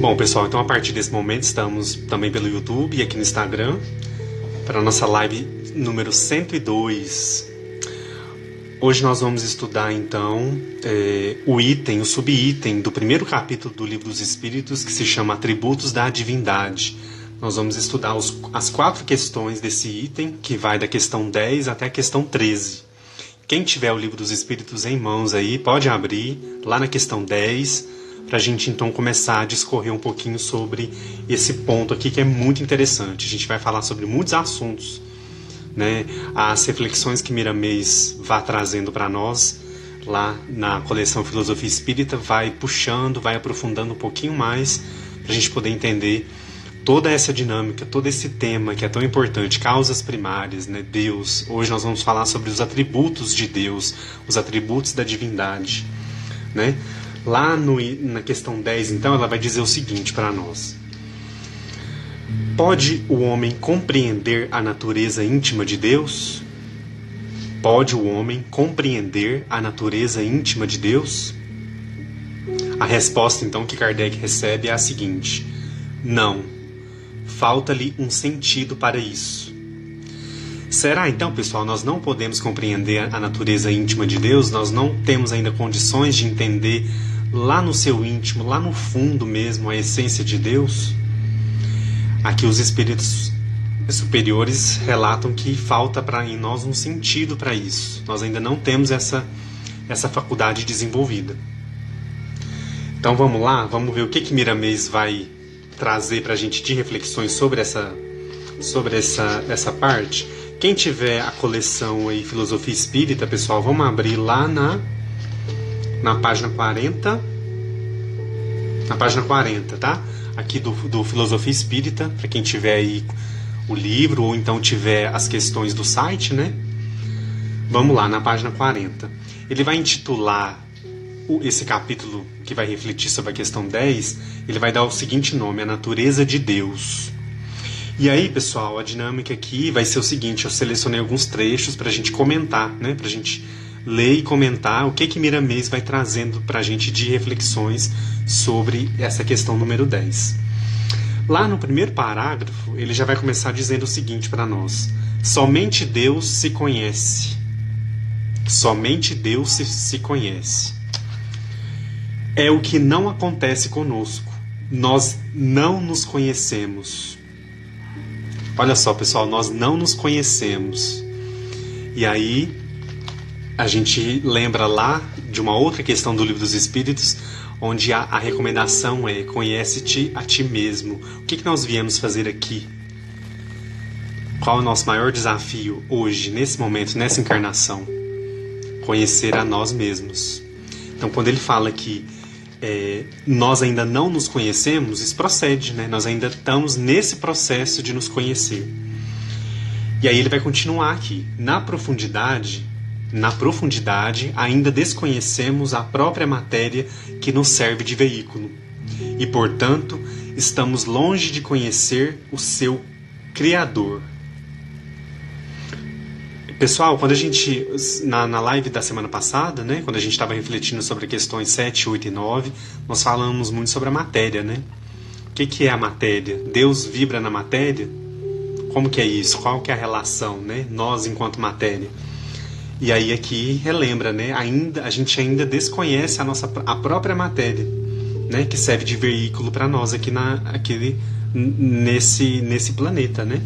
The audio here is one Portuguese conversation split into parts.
Bom, pessoal, então a partir desse momento estamos também pelo YouTube e aqui no Instagram para a nossa live número 102. Hoje nós vamos estudar então o subitem do primeiro capítulo do Livro dos Espíritos, que se chama Atributos da Divindade. Nós vamos estudar as 4 questões desse item, que vai da questão 10 até a questão 13. Quem tiver o Livro dos Espíritos em mãos aí, pode abrir lá na questão 10, para a gente então começar a discorrer um pouquinho sobre esse ponto aqui, que é muito interessante. A gente vai falar sobre muitos assuntos, né? As reflexões que Miramês vai trazendo para nós lá na coleção Filosofia Espírita, vai puxando, vai aprofundando um pouquinho mais, para a gente poder entender toda essa dinâmica, todo esse tema que é tão importante, causas primárias, né? Deus. Hoje nós vamos falar sobre os atributos de Deus, os atributos da divindade, né? Lá na questão 10, então, ela vai dizer o seguinte para nós: pode o homem compreender a natureza íntima de Deus? Pode o homem compreender a natureza íntima de Deus? A resposta, então, que Kardec recebe é a seguinte: não. Falta-lhe um sentido para isso. Será então, pessoal, nós não podemos compreender a natureza íntima de Deus? Nós não temos ainda condições de entender lá no seu íntimo, lá no fundo mesmo, a essência de Deus? Aqui os espíritos superiores relatam que falta em nós um sentido para isso. Nós ainda não temos essa faculdade desenvolvida. Então vamos lá, vamos ver o que Miramês vai trazer para a gente de reflexões sobre essa parte. Quem tiver a coleção aí Filosofia Espírita, pessoal, vamos abrir lá na página 40. Na página 40, tá? Aqui do Filosofia Espírita, para quem tiver aí o livro ou então tiver as questões do site, né? Vamos lá, na página 40. Ele vai intitular esse capítulo que vai refletir sobre a questão 10, ele vai dar o seguinte nome: a natureza de Deus. E aí, pessoal, a dinâmica aqui vai ser o seguinte: eu selecionei alguns trechos para a gente comentar, né? Para a gente ler e comentar o que Miramês vai trazendo para a gente de reflexões sobre essa questão número 10. Lá no primeiro parágrafo, ele já vai começar dizendo o seguinte para nós: somente Deus se conhece. Somente Deus se conhece. É o que não acontece conosco. Nós não nos conhecemos. Olha só, pessoal, nós não nos conhecemos. E aí, a gente lembra lá de uma outra questão do Livro dos Espíritos, onde a recomendação é: conhece-te a ti mesmo. O que nós viemos fazer aqui? Qual é o nosso maior desafio hoje, nesse momento, nessa encarnação? Conhecer a nós mesmos. Então, quando ele fala que nós ainda não nos conhecemos, isso procede, né? Nós ainda estamos nesse processo de nos conhecer. E aí ele vai continuar aqui: na profundidade, ainda desconhecemos a própria matéria que nos serve de veículo. E, portanto, estamos longe de conhecer o seu Criador. Pessoal, quando a gente, na live da semana passada, né, quando a gente estava refletindo sobre questões 7, 8 e 9, nós falamos muito sobre a matéria, né? O que é a matéria? Deus vibra na matéria? Como que é isso? Qual que é a relação, né? Nós enquanto matéria. E aí aqui relembra, né? A gente ainda desconhece a própria matéria, né? Que serve de veículo para nós aqui nesse planeta, né?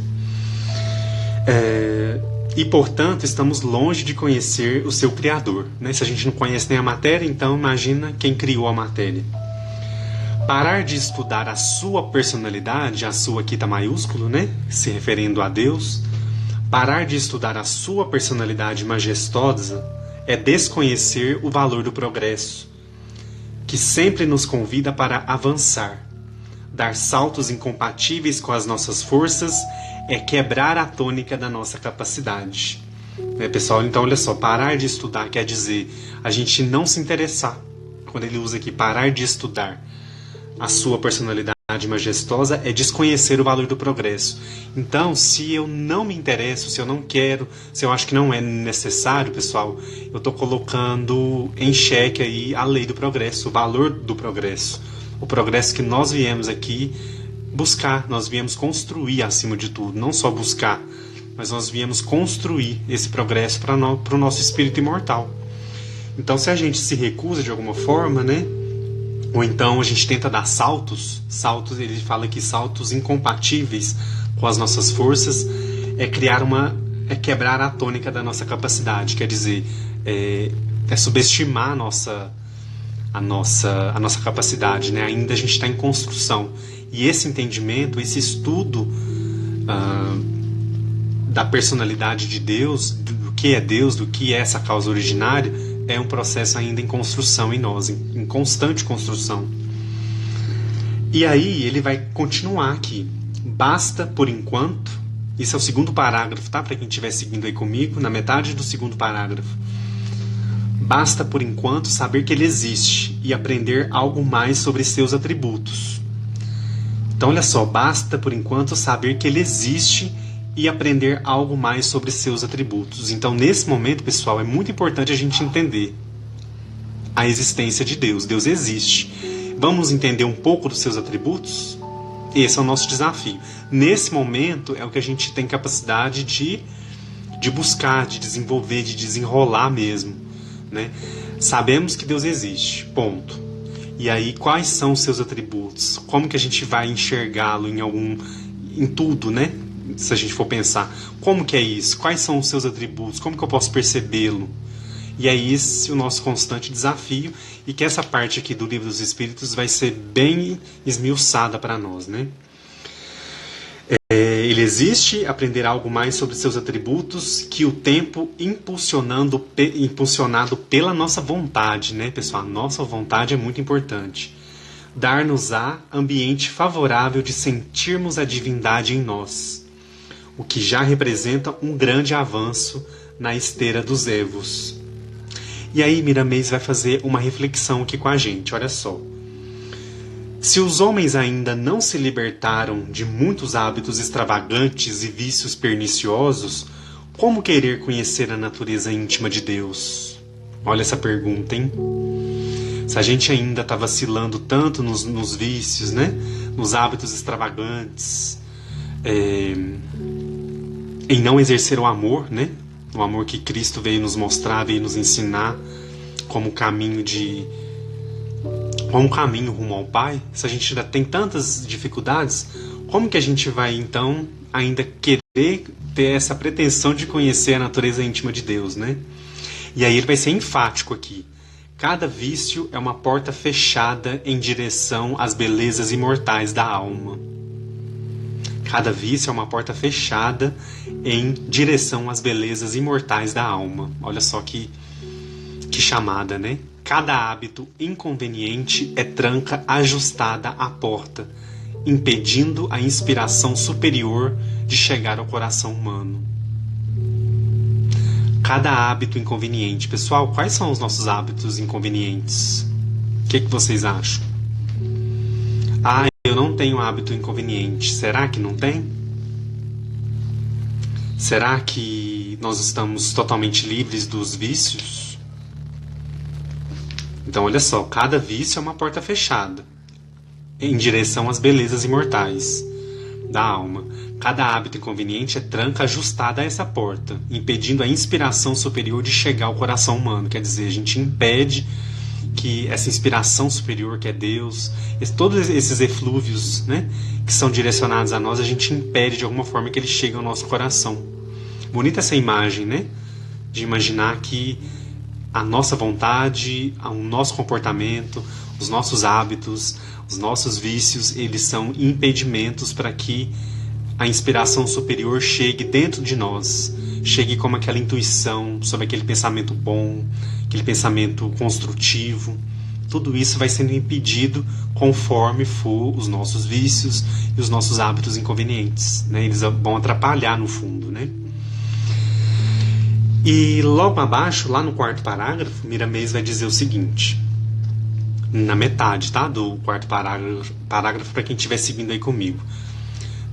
E, portanto, estamos longe de conhecer o seu Criador, né? Se a gente não conhece nem a matéria, então imagina quem criou a matéria. Parar de estudar a sua personalidade, a sua aqui está maiúsculo, né? Se referindo a Deus. Parar de estudar a sua personalidade majestosa é desconhecer o valor do progresso, que sempre nos convida para avançar. Dar saltos incompatíveis com as nossas forças é quebrar a tônica da nossa capacidade. Pessoal, então olha só, parar de estudar quer dizer a gente não se interessar. Quando ele usa aqui parar de estudar a sua personalidade majestosa, é desconhecer o valor do progresso. Então, se eu não me interesso, se eu não quero, se eu acho que não é necessário, pessoal, eu estou colocando em xeque aí a lei do progresso, o valor do progresso. O progresso que nós viemos aqui buscar, nós viemos construir acima de tudo. Não só buscar, mas nós viemos construir esse progresso para o nosso espírito imortal. Então, se a gente se recusa de alguma forma, né? Ou então a gente tenta dar saltos, ele fala que saltos incompatíveis com as nossas forças, é quebrar a tônica da nossa capacidade, quer dizer, é subestimar a nossa capacidade, né? Ainda a gente está em construção. E esse entendimento, esse estudo da personalidade de Deus, do que é Deus, do que é essa causa originária, é um processo ainda em construção em nós, em constante construção. E aí ele vai continuar aqui. Basta, por enquanto, isso é o segundo parágrafo, tá? Para quem estiver seguindo aí comigo, na metade do segundo parágrafo. Basta, por enquanto, saber que ele existe e aprender algo mais sobre seus atributos. Então, olha só, basta, por enquanto, saber que ele existe e aprender algo mais sobre seus atributos. Então, nesse momento, pessoal, é muito importante a gente entender a existência de Deus. Deus existe. Vamos entender um pouco dos seus atributos? Esse é o nosso desafio. Nesse momento, é o que a gente tem capacidade de buscar, de desenvolver, de desenrolar mesmo, né? Sabemos que Deus existe, ponto. E aí, quais são os seus atributos? Como que a gente vai enxergá-lo em tudo, né? Se a gente for pensar, como que é isso? Quais são os seus atributos? Como que eu posso percebê-lo? E é esse o nosso constante desafio, e que essa parte aqui do Livro dos Espíritos vai ser bem esmiuçada para nós, né? Ele existe, aprender algo mais sobre seus atributos, que o tempo impulsionado pela nossa vontade, né, pessoal? A nossa vontade é muito importante. Dar-nos-á ambiente favorável de sentirmos a divindade em nós, o que já representa um grande avanço na esteira dos evos. E aí Miramês vai fazer uma reflexão aqui com a gente, olha só. Se os homens ainda não se libertaram de muitos hábitos extravagantes e vícios perniciosos, como querer conhecer a natureza íntima de Deus? Olha essa pergunta, hein? Se a gente ainda está vacilando tanto nos vícios, né? Nos hábitos extravagantes, em não exercer o amor, né? O amor que Cristo veio nos mostrar, veio nos ensinar como caminho rumo ao Pai. Se a gente ainda tem tantas dificuldades, como que a gente vai então ainda querer ter essa pretensão de conhecer a natureza íntima de Deus, né? E aí ele vai ser enfático aqui. Cada vício é uma porta fechada em direção às belezas imortais da alma. Cada vício é uma porta fechada em direção às belezas imortais da alma. Olha só que chamada, né? Cada hábito inconveniente é tranca ajustada à porta, impedindo a inspiração superior de chegar ao coração humano. Cada hábito inconveniente. Pessoal, quais são os nossos hábitos inconvenientes? O que vocês acham? Eu não tenho hábito inconveniente. Será que não tem? Será que nós estamos totalmente livres dos vícios? Então, olha só, cada vício é uma porta fechada em direção às belezas imortais da alma. Cada hábito inconveniente é tranca ajustada a essa porta, impedindo a inspiração superior de chegar ao coração humano. Quer dizer, a gente impede que essa inspiração superior que é Deus, todos esses eflúvios, né, que são direcionados a nós, a gente impede de alguma forma que eles cheguem ao nosso coração. Bonita essa imagem, né? De imaginar que a nossa vontade, o nosso comportamento, os nossos hábitos, os nossos vícios, eles são impedimentos para que a inspiração superior chegue dentro de nós, chegue como aquela intuição sobre aquele pensamento bom, aquele pensamento construtivo. Tudo isso vai sendo impedido conforme for os nossos vícios e os nossos hábitos inconvenientes, né? Eles vão atrapalhar no fundo, né? E logo abaixo, lá no quarto parágrafo, Miramês vai dizer o seguinte, na metade, tá, do quarto parágrafo para quem estiver seguindo aí comigo.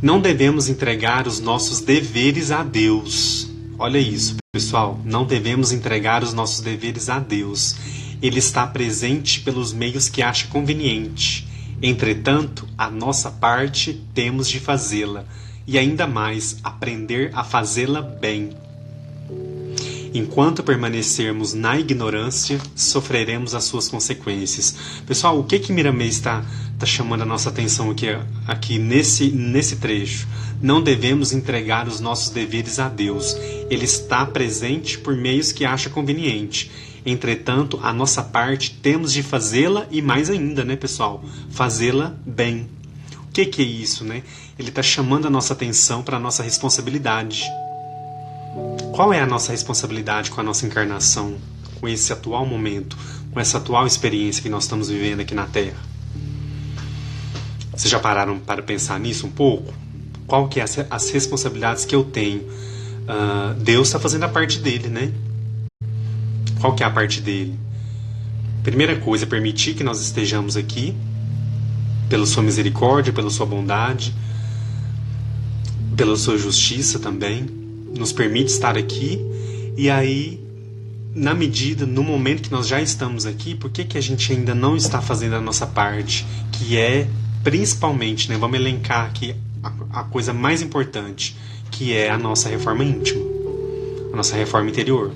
Não devemos entregar os nossos deveres a Deus. Olha isso, pessoal. Não devemos entregar os nossos deveres a Deus. Ele está presente pelos meios que acha conveniente. Entretanto, a nossa parte temos de fazê-la, e ainda mais, aprender a fazê-la bem. Enquanto permanecermos na ignorância, sofreremos as suas consequências. Pessoal, o que Miramês está chamando a nossa atenção aqui nesse trecho? Não devemos entregar os nossos deveres a Deus. Ele está presente por meios que acha conveniente. Entretanto, a nossa parte temos de fazê-la e mais ainda, né, pessoal? Fazê-la bem. O que é isso, né? Ele está chamando a nossa atenção para a nossa responsabilidade. Qual é a nossa responsabilidade com a nossa encarnação, com esse atual momento, com essa atual experiência que nós estamos vivendo aqui na Terra? Vocês já pararam para pensar nisso um pouco? Qual que é as responsabilidades que eu tenho? Deus está fazendo a parte dele, né? Qual que é a parte dele? Primeira coisa, permitir que nós estejamos aqui, pela sua misericórdia, pela sua bondade, pela sua justiça também. Nos permite estar aqui, e aí, no momento que nós já estamos aqui, por que a gente ainda não está fazendo a nossa parte? Que é, principalmente, né, vamos elencar aqui a coisa mais importante, que é a nossa reforma íntima, a nossa reforma interior.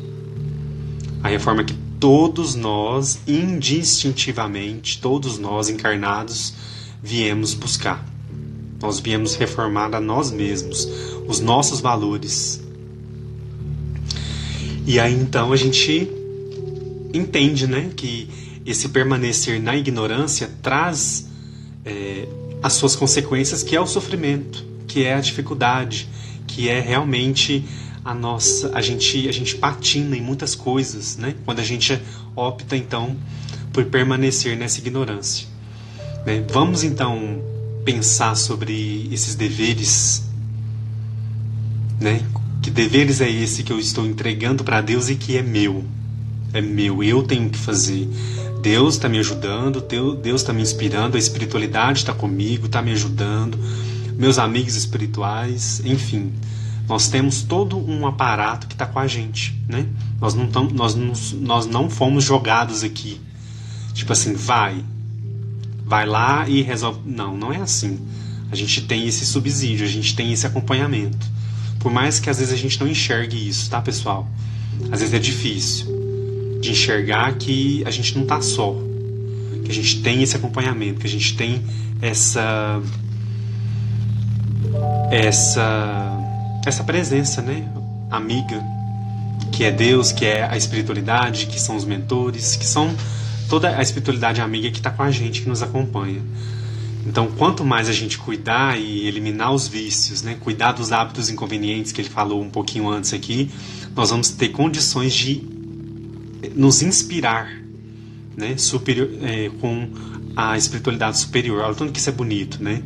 A reforma que todos nós, indistintivamente, todos nós encarnados, viemos buscar. Nós viemos reformar a nós mesmos, os nossos valores. E aí então a gente entende, né, que esse permanecer na ignorância traz as suas consequências, que é o sofrimento, que é a dificuldade, que é realmente a gente patina em muitas coisas, né, quando a gente opta então por permanecer nessa ignorância, né? Vamos então pensar sobre esses deveres, né? Que deveres é esse que eu estou entregando para Deus e que é meu? É meu, eu tenho que fazer. Deus está me ajudando, Deus está me inspirando, a espiritualidade está comigo, está me ajudando, meus amigos espirituais, enfim. Nós temos todo um aparato que está com a gente, né? Nós não fomos jogados aqui. Tipo assim, vai lá e resolve. Não é assim. A gente tem esse subsídio, a gente tem esse acompanhamento. Por mais que às vezes a gente não enxergue isso, tá, pessoal? Às vezes é difícil de enxergar que a gente não tá só, que a gente tem esse acompanhamento, que a gente tem essa presença, né, amiga, que é Deus, que é a espiritualidade, que são os mentores, que são toda a espiritualidade amiga que está com a gente, que nos acompanha. Então, quanto mais a gente cuidar e eliminar os vícios, né, cuidar dos hábitos inconvenientes que ele falou um pouquinho antes aqui, nós vamos ter condições de nos inspirar, né, com a espiritualidade superior. Olha tanto que isso é bonito, né?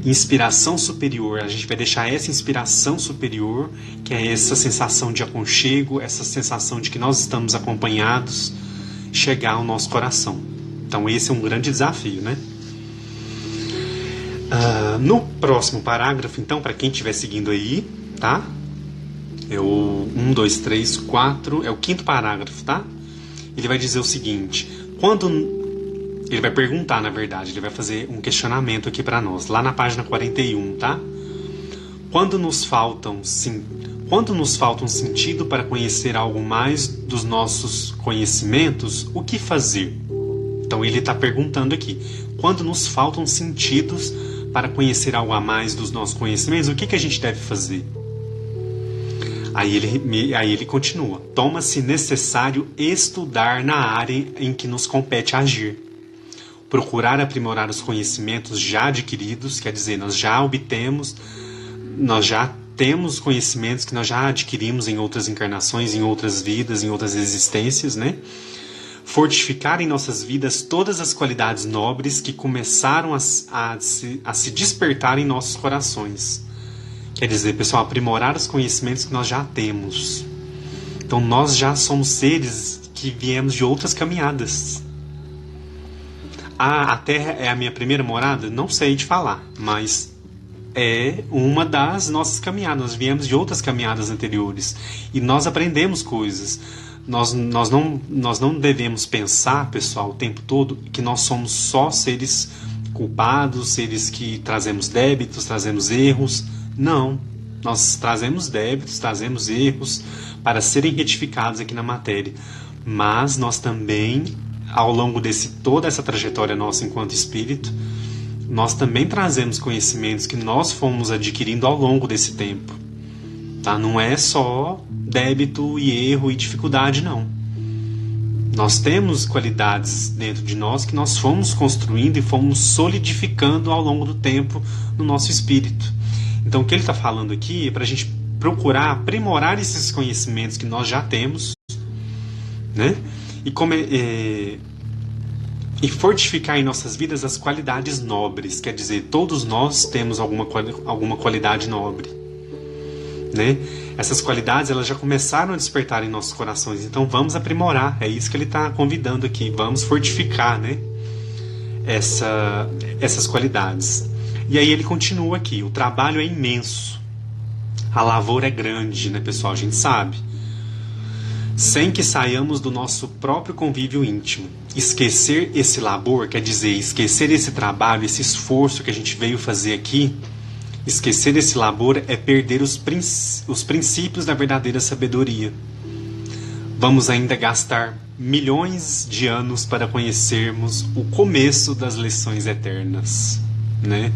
Inspiração superior. A gente vai deixar essa inspiração superior, que é essa sensação de aconchego, essa sensação de que nós estamos acompanhados, chegar ao nosso coração. Então esse é um grande desafio, né? No próximo parágrafo, então, para quem estiver seguindo aí, tá? É o 1, 2, 3, 4, é o quinto parágrafo, tá? Ele vai dizer o seguinte: ele vai perguntar, na verdade, ele vai fazer um questionamento aqui para nós, lá na página 41, tá? Quando nos faltam sentido para conhecer algo mais dos nossos conhecimentos, o que fazer? Então ele está perguntando aqui: quando nos faltam sentidos para conhecer algo a mais dos nossos conhecimentos, o que a gente deve fazer? Aí ele continua: toma-se necessário estudar na área em que nos compete agir, procurar aprimorar os conhecimentos já adquiridos, quer dizer, nós já temos conhecimentos que nós já adquirimos em outras encarnações, em outras vidas, em outras existências, né? Fortificar em nossas vidas todas as qualidades nobres que começaram a se despertar em nossos corações. Quer dizer, pessoal, aprimorar os conhecimentos que nós já temos. Então nós já somos seres que viemos de outras caminhadas. A Terra é a minha primeira morada? Não sei te falar, mas é uma das nossas caminhadas. Nós viemos de outras caminhadas anteriores e nós aprendemos coisas. Nós não devemos pensar, pessoal, o tempo todo que nós somos só seres culpados, seres que trazemos débitos, trazemos erros. Não, nós trazemos débitos, trazemos erros para serem retificados aqui na matéria. Mas nós também, ao longo de toda essa trajetória nossa enquanto espírito, nós também trazemos conhecimentos que nós fomos adquirindo ao longo desse tempo. Tá? Não é só débito e erro e dificuldade, não. Nós temos qualidades dentro de nós que nós fomos construindo e fomos solidificando ao longo do tempo no nosso espírito. Então o que ele está falando aqui é para a gente procurar aprimorar esses conhecimentos que nós já temos, né? E fortificar em nossas vidas as qualidades nobres. Quer dizer, todos nós temos alguma qualidade nobre, né? Essas qualidades elas já começaram a despertar em nossos corações. Então vamos aprimorar. É isso que ele está convidando aqui. Vamos fortificar, né? Essas qualidades. E aí ele continua aqui. O trabalho é imenso. A lavoura é grande, né, pessoal? A gente sabe. Sem que saiamos do nosso próprio convívio íntimo. Esquecer esse labor, quer dizer, esquecer esse trabalho, esse esforço que a gente veio fazer aqui. Esquecer esse labor é perder os princípios da verdadeira sabedoria. Vamos ainda gastar milhões de anos para conhecermos o começo das lições eternas, né?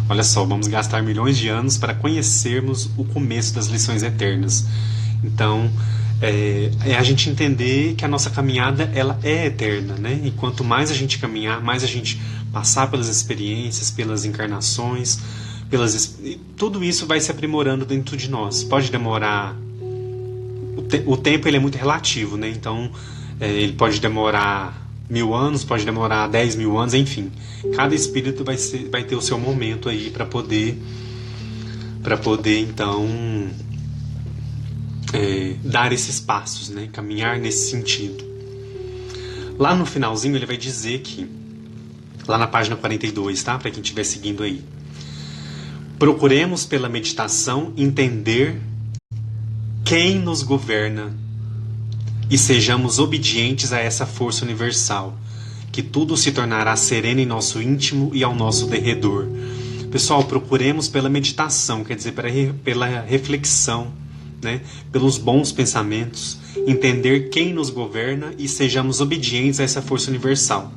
Olha só, vamos gastar milhões de anos para conhecermos o começo das lições eternas. Então, é a gente entender que a nossa caminhada ela é eterna, né? E quanto mais a gente caminhar, mais a gente passar pelas experiências, pelas encarnações, tudo isso vai se aprimorando dentro de nós. Pode demorar... O tempo ele é muito relativo, né? Então, ele pode demorar 1000 anos, pode demorar 10 mil anos, enfim. Cada espírito vai ter o seu momento aí para poder então dar esses passos, né? Caminhar nesse sentido. Lá no finalzinho ele vai dizer que, lá na página 42, tá? Para quem estiver seguindo aí. Procuremos pela meditação entender quem nos governa e sejamos obedientes a essa força universal, que tudo se tornará sereno em nosso íntimo e ao nosso derredor. Pessoal, procuremos pela meditação, quer dizer, pela reflexão, né? Pelos bons pensamentos, entender quem nos governa e sejamos obedientes a essa força universal.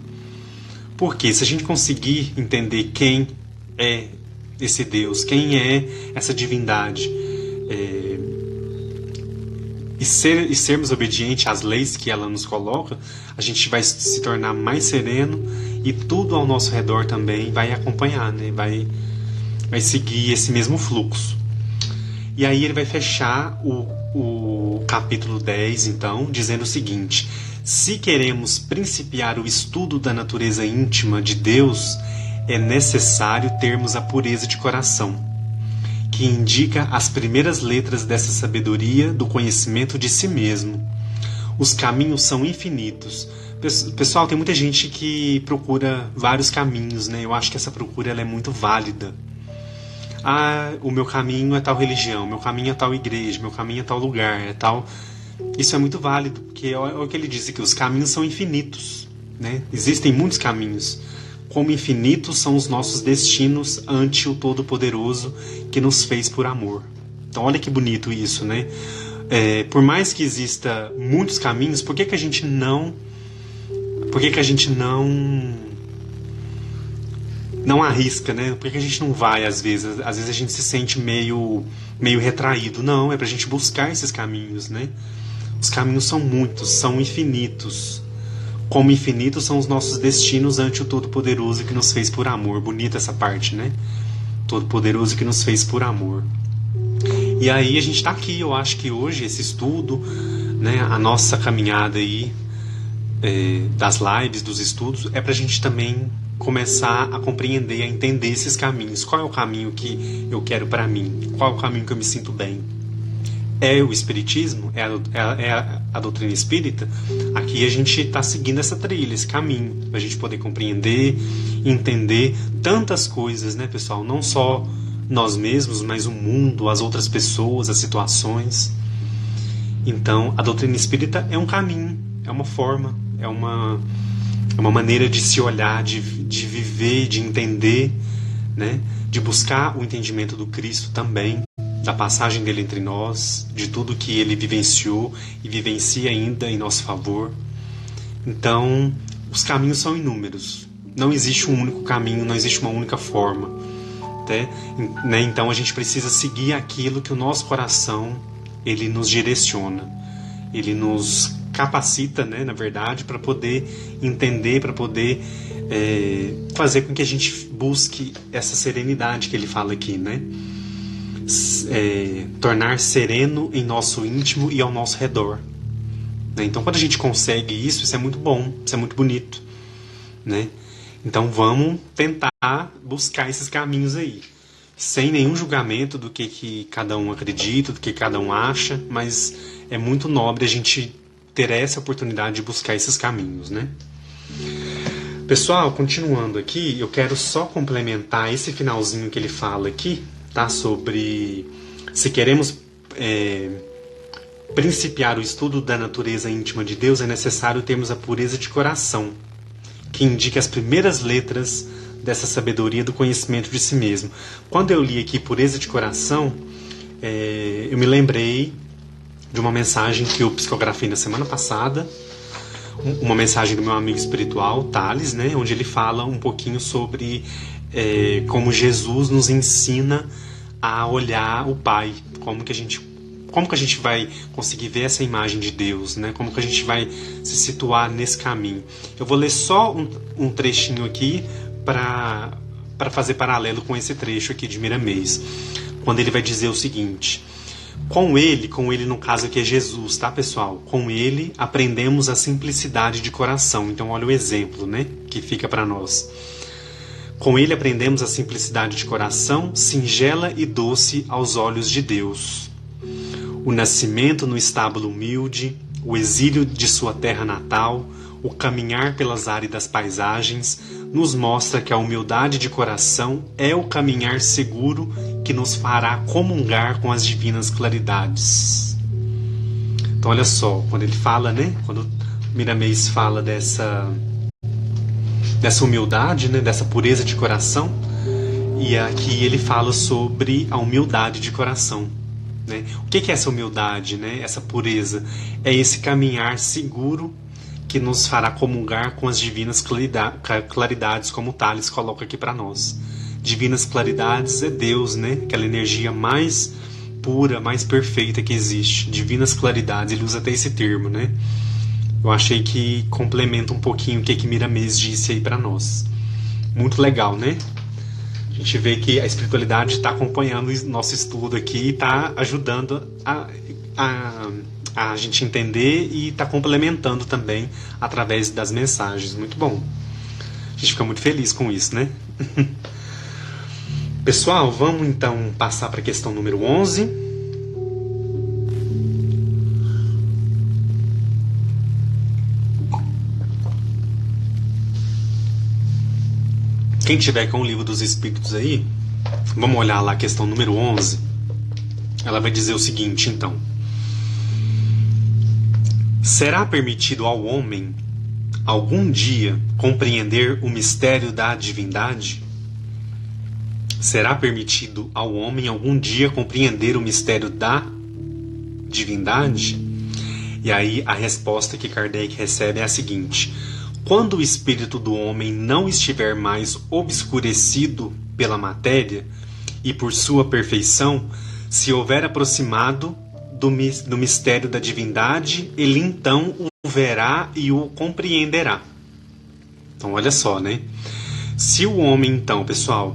Porque se a gente conseguir entender quem é esse Deus, quem é essa divindade, e sermos obedientes às leis que ela nos coloca, a gente vai se tornar mais sereno e tudo ao nosso redor também vai acompanhar, né? Vai seguir esse mesmo fluxo. E aí ele vai fechar o capítulo 10, então, dizendo o seguinte: se queremos principiar o estudo da natureza íntima de Deus, é necessário termos a pureza de coração, que indica as primeiras letras dessa sabedoria do conhecimento de si mesmo. Os caminhos são infinitos. Pessoal, tem muita gente que procura vários caminhos, né? Eu acho que essa procura ela é muito válida. Ah, o meu caminho é tal religião, meu caminho é tal igreja, meu caminho é tal lugar, é tal... Isso é muito válido, porque é o que ele diz aqui, os caminhos são infinitos, né? Existem muitos caminhos. Como infinitos são os nossos destinos ante o Todo-Poderoso que nos fez por amor. Então olha que bonito isso, né? Por mais que exista muitos caminhos, por que a gente não arrisca, né? Por que a gente não vai às vezes? Às vezes a gente se sente meio retraído. Não, é pra gente buscar esses caminhos, né? Os caminhos são muitos, são infinitos. Como infinitos são os nossos destinos ante o Todo-Poderoso que nos fez por amor. Bonita essa parte, né? Todo-Poderoso que nos fez por amor. E aí a gente está aqui, eu acho que hoje esse estudo, né, a nossa caminhada aí das lives, dos estudos, é para a gente também começar a compreender, a entender esses caminhos. Qual é o caminho que eu quero para mim? Qual é o caminho que eu me sinto bem? É o Espiritismo? É a doutrina espírita? Aqui a gente está seguindo essa trilha, esse caminho, para a gente poder compreender, entender tantas coisas, né, pessoal? Não só nós mesmos, mas o mundo, as outras pessoas, as situações. Então, a doutrina espírita é um caminho, é uma forma, é uma maneira de se olhar, de viver, de entender, né? De buscar o entendimento do Cristo também, da passagem dele entre nós, de tudo que ele vivenciou e vivencia ainda em nosso favor. Então, os caminhos são inúmeros. Não existe um único caminho, não existe uma única forma. Né? Então, a gente precisa seguir aquilo que o nosso coração ele nos direciona. Ele nos capacita, né, na verdade, para poder entender, para poder fazer com que a gente busque essa serenidade que ele fala aqui, né? Tornar sereno em nosso íntimo e ao nosso redor, né? Então, quando a gente consegue isso, isso é muito bom, isso é muito bonito, né? Então, vamos tentar buscar esses caminhos aí, sem nenhum julgamento do que cada um acredita, do que cada um acha, mas é muito nobre a gente ter essa oportunidade de buscar esses caminhos, né? Pessoal, continuando aqui, eu quero só complementar esse finalzinho que ele fala aqui, tá? Sobre se queremos principiar o estudo da natureza íntima de Deus, é necessário termos a pureza de coração, que indica as primeiras letras dessa sabedoria do conhecimento de si mesmo. Quando eu li aqui pureza de coração, eu me lembrei de uma mensagem que eu psicografei na semana passada, uma mensagem do meu amigo espiritual, Thales, né, onde ele fala um pouquinho sobre como Jesus nos ensina a olhar o Pai, como que a gente vai conseguir ver essa imagem de Deus, né? Como que a gente vai se situar nesse caminho. Eu vou ler só um trechinho aqui para fazer paralelo com esse trecho aqui de Miramês, quando ele vai dizer o seguinte: com ele no caso aqui é Jesus, tá, pessoal? Com ele aprendemos a simplicidade de coração. Então olha o exemplo, né, que fica para nós. Com ele aprendemos a simplicidade de coração, singela e doce aos olhos de Deus. O nascimento no estábulo humilde, o exílio de sua terra natal, o caminhar pelas áridas paisagens, nos mostra que a humildade de coração é o caminhar seguro que nos fará comungar com as divinas claridades. Então olha só, quando ele fala, né, quando Miramês fala dessa humildade, né, dessa pureza de coração, e aqui ele fala sobre a humildade de coração, né? O que é essa humildade, né, essa pureza? É esse caminhar seguro que nos fará comungar com as divinas claridades, como o Thales coloca aqui para nós. Divinas claridades é Deus, né? Aquela energia mais pura, mais perfeita que existe. Divinas claridades, ele usa até esse termo, né? Eu achei que complementa um pouquinho o que Miramês disse aí para nós. Muito legal, né? A gente vê que a espiritualidade está acompanhando o nosso estudo aqui e está ajudando a gente entender e está complementando também através das mensagens. Muito bom. A gente fica muito feliz com isso, né? Pessoal, vamos então passar para a questão número 11. Quem tiver com o Livro dos Espíritos aí, vamos olhar lá a questão número 11. Ela vai dizer o seguinte, então: será permitido ao homem algum dia compreender o mistério da divindade? Será permitido ao homem algum dia compreender o mistério da divindade? E aí a resposta que Kardec recebe é a seguinte: quando o espírito do homem não estiver mais obscurecido pela matéria e por sua perfeição se houver aproximado do mistério da divindade, ele então o verá e o compreenderá. Então olha só, né? Se o homem então, pessoal,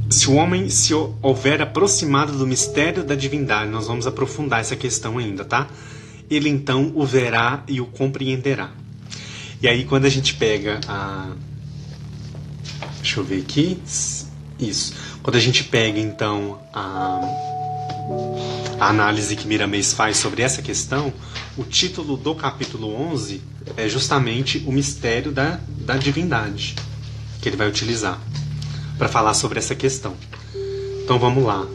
se houver aproximado do mistério da divindade, nós vamos aprofundar essa questão ainda, tá? Ele então o verá e o compreenderá. E aí quando a gente pega deixa eu ver aqui. Isso. Quando a gente pega então a análise que Miramês faz sobre essa questão, o título do capítulo 11 é justamente o mistério da divindade, que ele vai utilizar para falar sobre essa questão. Então vamos lá.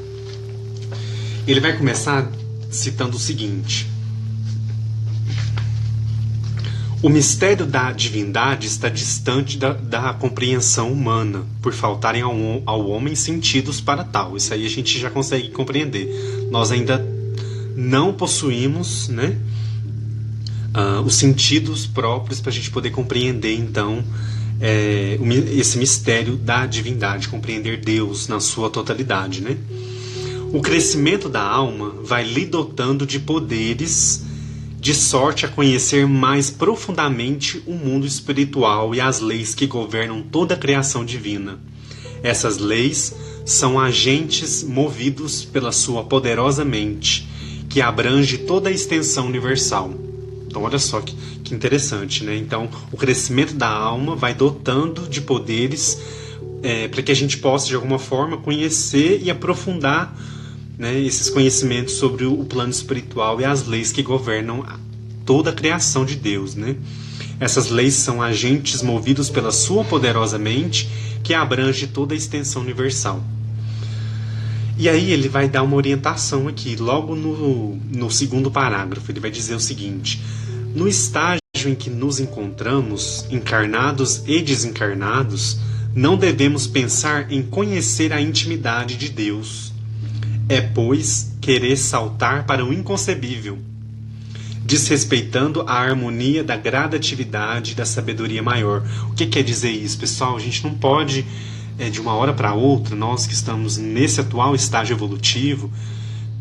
Ele vai começar citando o seguinte: o mistério da divindade está distante da compreensão humana, por faltarem ao homem sentidos para tal. Isso aí a gente já consegue compreender. Nós ainda não possuímos, né, os sentidos próprios para a gente poder compreender, então, esse mistério da divindade, compreender Deus na sua totalidade, né? O crescimento da alma vai lhe dotando de poderes, de sorte a conhecer mais profundamente o mundo espiritual e as leis que governam toda a criação divina. Essas leis são agentes movidos pela sua poderosa mente, que abrange toda a extensão universal. Então olha só que interessante, né? Então o crescimento da alma vai dotando de poderes para que a gente possa de alguma forma conhecer e aprofundar, né, esses conhecimentos sobre o plano espiritual e as leis que governam toda a criação de Deus, né? Essas leis são agentes movidos pela sua poderosa mente, que abrange toda a extensão universal. E aí ele vai dar uma orientação aqui, logo no segundo parágrafo. Ele vai dizer o seguinte: no estágio em que nos encontramos, encarnados e desencarnados, não devemos pensar em conhecer a intimidade de Deus. É, pois, querer saltar para o inconcebível, desrespeitando a harmonia da gradatividade e da sabedoria maior. O que quer dizer isso, pessoal? A gente não pode, de uma hora para outra, nós que estamos nesse atual estágio evolutivo,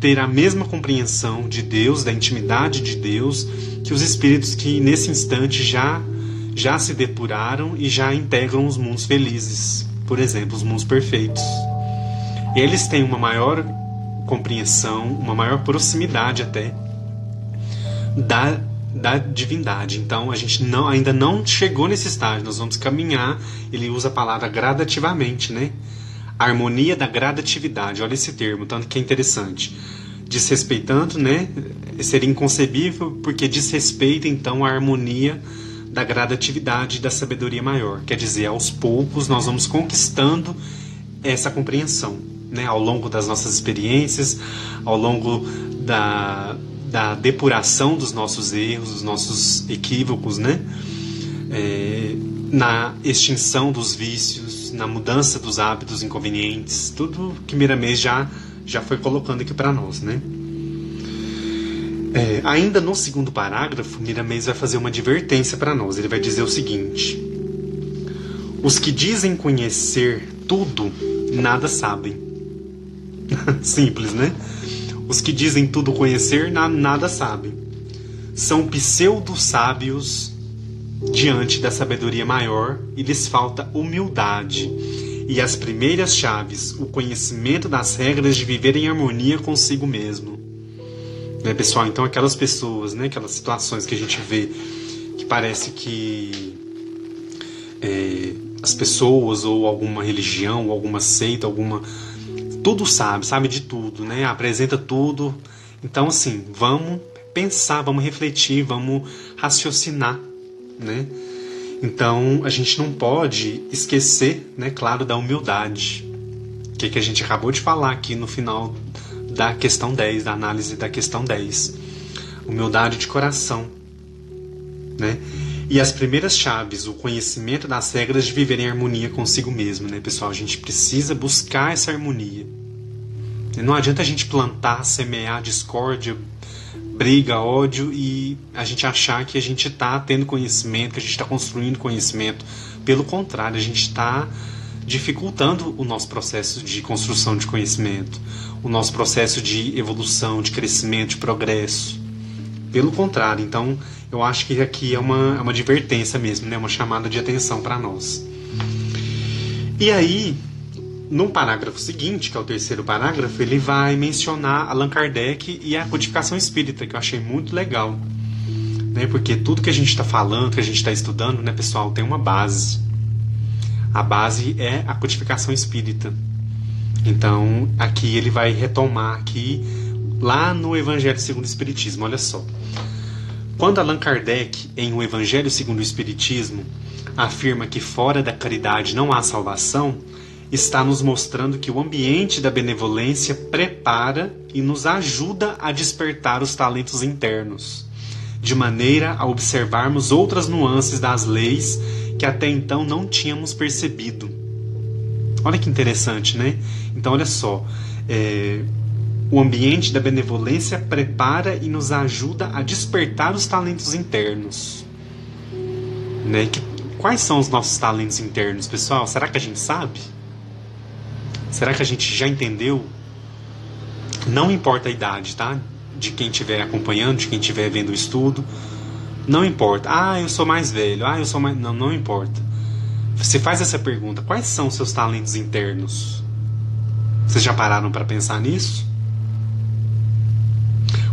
ter a mesma compreensão de Deus, da intimidade de Deus, que os espíritos que nesse instante já se depuraram e já integram os mundos felizes, por exemplo, os mundos perfeitos. Eles têm uma maior compreensão, uma maior proximidade até da divindade. Então a gente ainda não chegou nesse estágio, nós vamos caminhar. Ele usa a palavra gradativamente, né? A harmonia da gradatividade, olha esse termo, tanto que é interessante. Desrespeitando, né? Seria inconcebível porque desrespeita então a harmonia da gradatividade e da sabedoria maior. Quer dizer, aos poucos nós vamos conquistando essa compreensão, né, ao longo das nossas experiências, ao longo da depuração dos nossos erros, dos nossos equívocos, né, na extinção dos vícios, na mudança dos hábitos inconvenientes, tudo que Miramês já foi colocando aqui para nós, né. Ainda no segundo parágrafo, Miramês vai fazer uma advertência para nós. Ele vai dizer o seguinte: os que dizem conhecer tudo, nada sabem. Simples, né? Os que dizem tudo conhecer, nada sabem. São pseudo-sábios diante da sabedoria maior e lhes falta humildade. E as primeiras chaves, o conhecimento das regras de viver em harmonia consigo mesmo. Né, pessoal? Então aquelas pessoas, né, aquelas situações que a gente vê que parece que as pessoas ou alguma religião, ou alguma seita, tudo sabe de tudo, né? Apresenta tudo. Então, assim, vamos pensar, vamos refletir, vamos raciocinar, né? Então, a gente não pode esquecer, né, claro, da humildade, que a gente acabou de falar aqui no final da questão 10, da análise da questão 10. Humildade de coração, né? E as primeiras chaves, o conhecimento das regras de viver em harmonia consigo mesmo, né, pessoal? A gente precisa buscar essa harmonia. E não adianta a gente plantar, semear discórdia, briga, ódio e a gente achar que a gente está tendo conhecimento, que a gente está construindo conhecimento. Pelo contrário, a gente está dificultando o nosso processo de construção de conhecimento, o nosso processo de evolução, de crescimento, de progresso. Pelo contrário, então eu acho que aqui é uma advertência mesmo, né? Uma chamada de atenção para nós. E aí, no parágrafo seguinte, que é o terceiro parágrafo, ele vai mencionar Allan Kardec e a codificação espírita, que eu achei muito legal, né? Porque tudo que a gente está falando, que a gente está estudando, né, pessoal, tem uma base. A base é a codificação espírita. Então, aqui ele vai retomar aqui, lá no Evangelho segundo o Espiritismo, olha só. Quando Allan Kardec, em O Evangelho segundo o Espiritismo, afirma que fora da caridade não há salvação, está nos mostrando que o ambiente da benevolência prepara e nos ajuda a despertar os talentos internos, de maneira a observarmos outras nuances das leis que até então não tínhamos percebido. Olha que interessante, né? Então, olha só, o ambiente da benevolência prepara e nos ajuda a despertar os talentos internos. Né? Quais são os nossos talentos internos, pessoal? Será que a gente sabe? Será que a gente já entendeu? Não importa a idade, tá? De quem estiver acompanhando, de quem estiver vendo o estudo. Não importa. Eu sou mais velho. Eu sou mais... Não importa. Você faz essa pergunta. Quais são os seus talentos internos? Vocês já pararam para pensar nisso?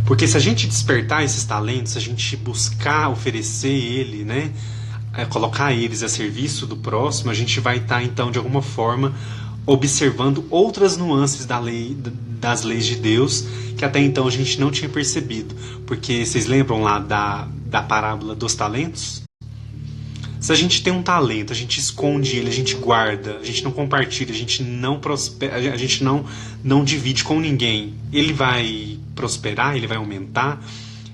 Porque se a gente despertar esses talentos, se a gente buscar oferecer ele, né? Colocar eles a serviço do próximo, a gente vai estar, então, de alguma forma, observando outras nuances das leis de Deus que até então a gente não tinha percebido. Porque vocês lembram lá da parábola dos talentos? Se a gente tem um talento, a gente esconde ele, a gente guarda, a gente não compartilha, a gente não prospera, a gente não divide com ninguém, ele vai prosperar, ele vai aumentar,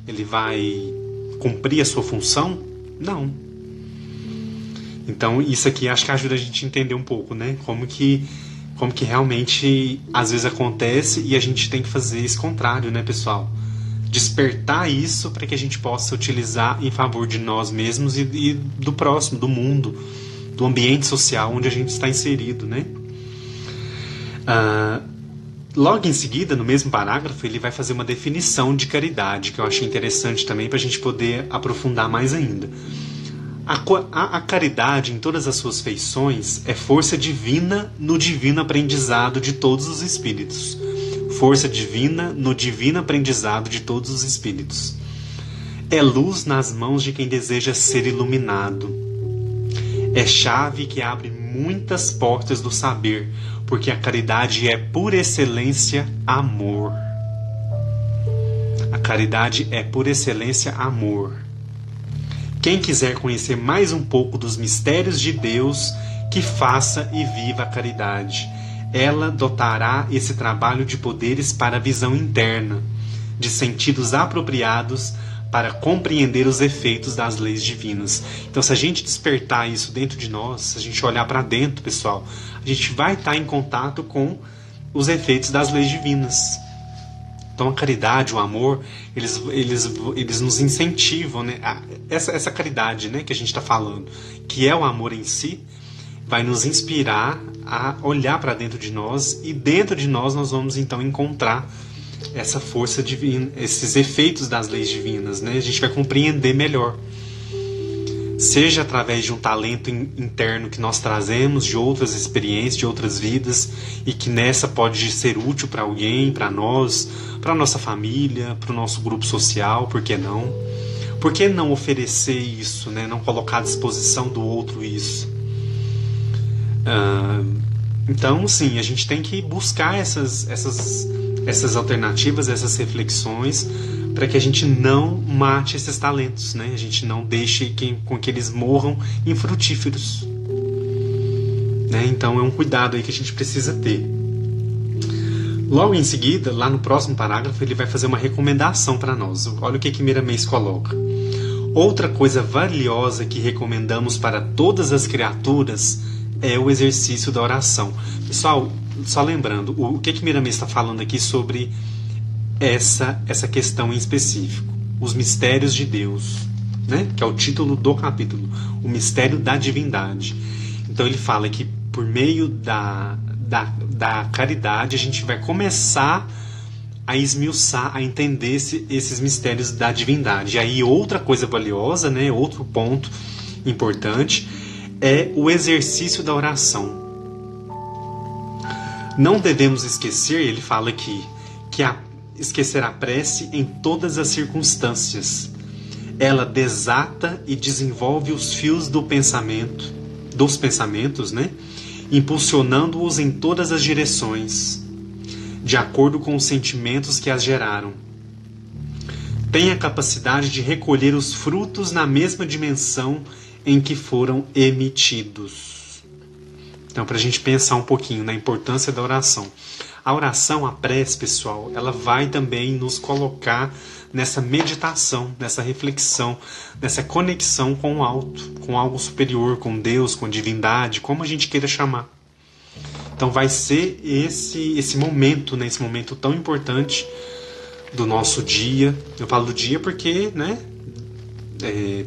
ele vai cumprir a sua função? Não. Então isso aqui acho que ajuda a gente a entender um pouco, né? Como que realmente às vezes acontece e a gente tem que fazer esse contrário, né, pessoal? Despertar isso para que a gente possa utilizar em favor de nós mesmos e do próximo, do mundo, do ambiente social onde a gente está inserido, né? Logo em seguida, no mesmo parágrafo, ele vai fazer uma definição de caridade, que eu achei interessante também para a gente poder aprofundar mais ainda. A caridade, em todas as suas feições, é força divina no divino aprendizado de todos os espíritos. Força divina no divino aprendizado de todos os espíritos. É luz nas mãos de quem deseja ser iluminado. É chave que abre muitas portas do saber, porque a caridade é, por excelência, amor. A caridade é, por excelência, amor. Quem quiser conhecer mais um pouco dos mistérios de Deus, que faça e viva a caridade. Ela dotará esse trabalho de poderes para a visão interna, de sentidos apropriados para compreender os efeitos das leis divinas. Então, se a gente despertar isso dentro de nós, se a gente olhar para dentro, pessoal, a gente vai estar em contato com os efeitos das leis divinas. Então, a caridade, o amor, eles nos incentivam, né? Essa caridade, né, que a gente está falando, que é o amor em si, vai nos inspirar a olhar para dentro de nós, e dentro de nós vamos então encontrar essa força divina, esses efeitos das leis divinas, né? A gente vai compreender melhor, seja através de um talento interno que nós trazemos de outras experiências, de outras vidas, e que nessa pode ser útil para alguém, para nós, para a nossa família, para o nosso grupo social. Por que não? Por que não oferecer isso, né? Não colocar à disposição do outro isso? Então, sim, a gente tem que buscar essas alternativas, essas reflexões, para que a gente não mate esses talentos, né? A gente não deixe com que eles morram infrutíferos, né? Então é um cuidado aí que a gente precisa ter. Logo em seguida, lá no próximo parágrafo, ele vai fazer uma recomendação para nós. Olha o que Miramês coloca. Outra coisa valiosa que recomendamos para todas as criaturas é o exercício da oração. Pessoal, só lembrando, o que Miramês está falando aqui sobre essa questão em específico, os mistérios de Deus, né? Que é o título do capítulo, o mistério da divindade. Então ele fala que por meio da caridade a gente vai começar a esmiuçar, a entender esses mistérios da divindade. E aí outra coisa valiosa, né? Outro ponto importante é o exercício da oração. Não devemos esquecer, ele fala aqui, esquecer a prece em todas as circunstâncias. Ela desata e desenvolve os fios dos pensamentos, né? Impulsionando-os em todas as direções, de acordo com os sentimentos que as geraram. Tem a capacidade de recolher os frutos na mesma dimensão em que foram emitidos. Então, para a gente pensar um pouquinho na importância da oração. A oração, a prece, pessoal, ela vai também nos colocar nessa meditação, nessa reflexão, nessa conexão com o alto, com algo superior, com Deus, com a divindade, como a gente queira chamar. Então vai ser esse momento, né, esse momento tão importante do nosso dia. Eu falo do dia porque, né,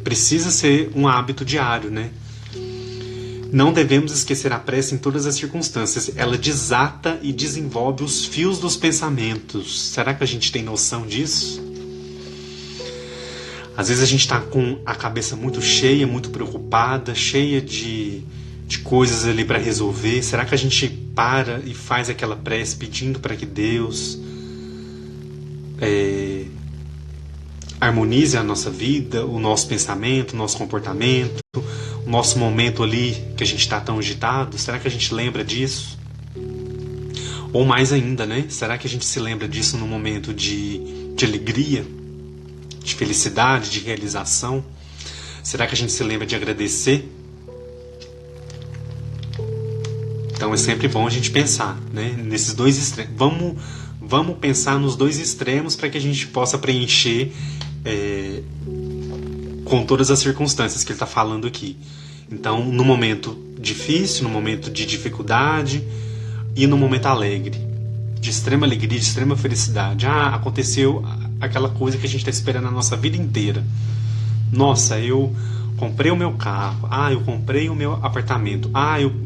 precisa ser um hábito diário, né? Não devemos esquecer a prece em todas as circunstâncias. Ela desata e desenvolve os fios dos pensamentos. Será que a gente tem noção disso? Às vezes a gente está com a cabeça muito cheia, muito preocupada, cheia de coisas ali para resolver. Será que a gente para e faz aquela prece pedindo para que Deus harmonize a nossa vida, o nosso pensamento, o nosso comportamento, o nosso momento ali que a gente está tão agitado? Será que a gente lembra disso? Ou mais ainda, né? Será que a gente se lembra disso num momento de alegria, de felicidade, de realização? Será que a gente se lembra de agradecer? Então é sempre bom a gente pensar, né, nesses dois extremos. Vamos pensar nos dois extremos para que a gente possa preencher com todas as circunstâncias que ele está falando aqui. Então, no momento difícil, no momento de dificuldade e no momento alegre, de extrema alegria, de extrema felicidade. Aconteceu aquela coisa que a gente está esperando a nossa vida inteira. Nossa, eu comprei o meu carro. Eu comprei o meu apartamento.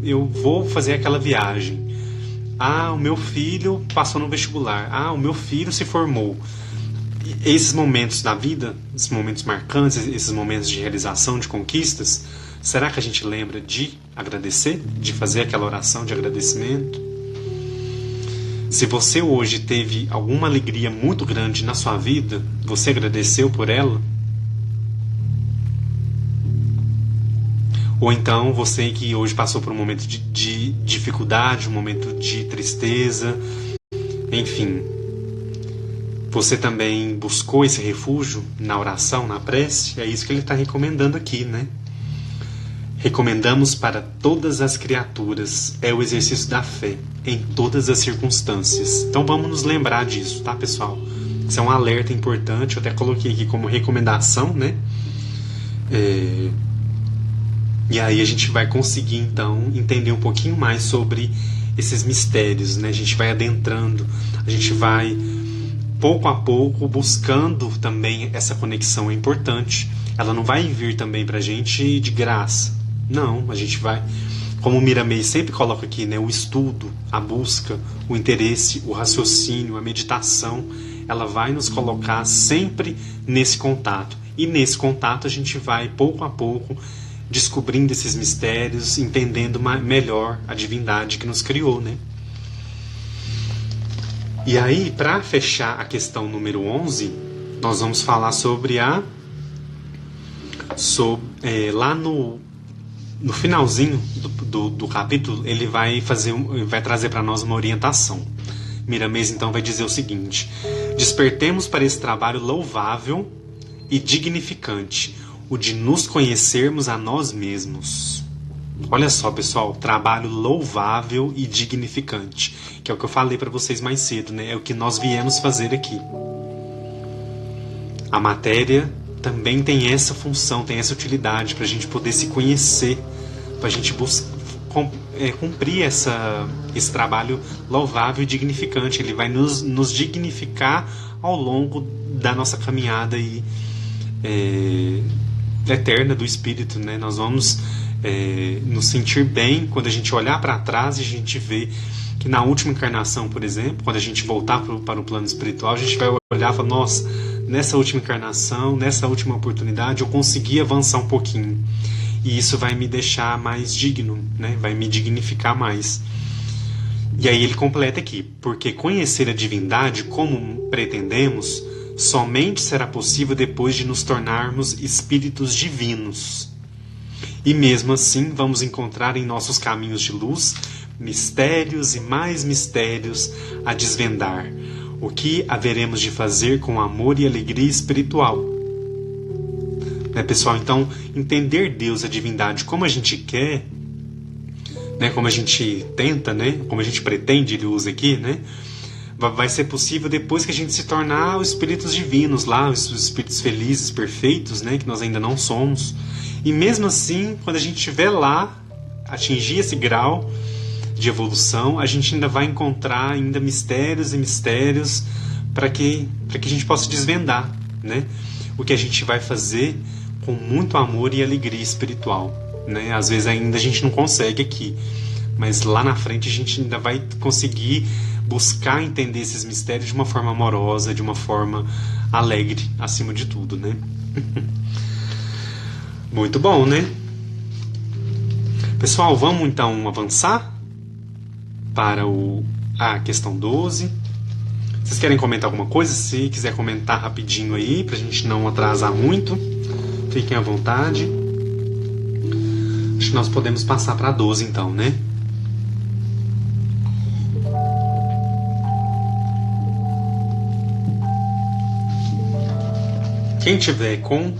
Eu vou fazer aquela viagem. O meu filho passou no vestibular. O meu filho se formou. Esses momentos da vida, esses momentos marcantes, esses momentos de realização, de conquistas, será que a gente lembra de agradecer? De fazer aquela oração de agradecimento? Se você hoje teve alguma alegria muito grande na sua vida, você agradeceu por ela? Ou então você que hoje passou por um momento de dificuldade, um momento de tristeza, enfim, você também buscou esse refúgio na oração, na prece? É isso que ele está recomendando aqui, né? Recomendamos para todas as criaturas, é o exercício da fé, em todas as circunstâncias. Então vamos nos lembrar disso, tá, pessoal? Isso é um alerta importante, eu até coloquei aqui como recomendação, né? E aí a gente vai conseguir, então, entender um pouquinho mais sobre esses mistérios, né? A gente vai adentrando, a gente vai, pouco a pouco, buscando também essa conexão. É importante. Ela não vai vir também pra gente de graça. Não, a gente vai, como o Miramês sempre coloca aqui, né? O estudo, a busca, o interesse, o raciocínio, a meditação, ela vai nos colocar sempre nesse contato. E nesse contato a gente vai, pouco a pouco, descobrindo esses mistérios, entendendo melhor a divindade que nos criou, né? E aí, para fechar a questão número 11, nós vamos falar sobre lá no finalzinho do capítulo, ele vai trazer para nós uma orientação. Miramês, então, vai dizer o seguinte: despertemos para esse trabalho louvável e dignificante, o de nos conhecermos a nós mesmos. Olha só, pessoal, trabalho louvável e dignificante, que é o que eu falei para vocês mais cedo, né? É o que nós viemos fazer aqui. A matéria também tem essa função, tem essa utilidade para a gente poder se conhecer, para a gente cumprir esse trabalho louvável e dignificante. Ele vai nos dignificar ao longo da nossa caminhada eterna do espírito, né? Nós vamos nos sentir bem quando a gente olhar para trás e a gente vê que na última encarnação, por exemplo, quando a gente voltar para o plano espiritual, a gente vai olhar e falar: nossa, nessa última encarnação, nessa última oportunidade, eu consegui avançar um pouquinho. E isso vai me deixar mais digno, né? Vai me dignificar mais. E aí ele completa aqui: porque conhecer a divindade como pretendemos somente será possível depois de nos tornarmos espíritos divinos. E mesmo assim vamos encontrar em nossos caminhos de luz mistérios e mais mistérios a desvendar, o que haveremos de fazer com amor e alegria espiritual. Pessoal, então, entender Deus, a divindade, como a gente quer, né, como a gente tenta, né, como a gente pretende, ele usa aqui, né, vai ser possível depois que a gente se tornar os espíritos divinos lá, os espíritos felizes, perfeitos, né, que nós ainda não somos. E mesmo assim, quando a gente estiver lá, atingir esse grau de evolução, a gente ainda vai encontrar ainda mistérios e mistérios para que a gente possa desvendar, né, o que a gente vai fazer com muito amor e alegria espiritual, né? Às vezes ainda a gente não consegue aqui, mas lá na frente a gente ainda vai conseguir buscar entender esses mistérios de uma forma amorosa, de uma forma alegre, acima de tudo, né? Muito bom, né? Pessoal, vamos então avançar para a questão 12. Vocês querem comentar alguma coisa? Se quiser comentar rapidinho aí, pra gente não atrasar muito, fiquem à vontade. Acho que nós podemos passar para a 12 então, né? Quem tiver com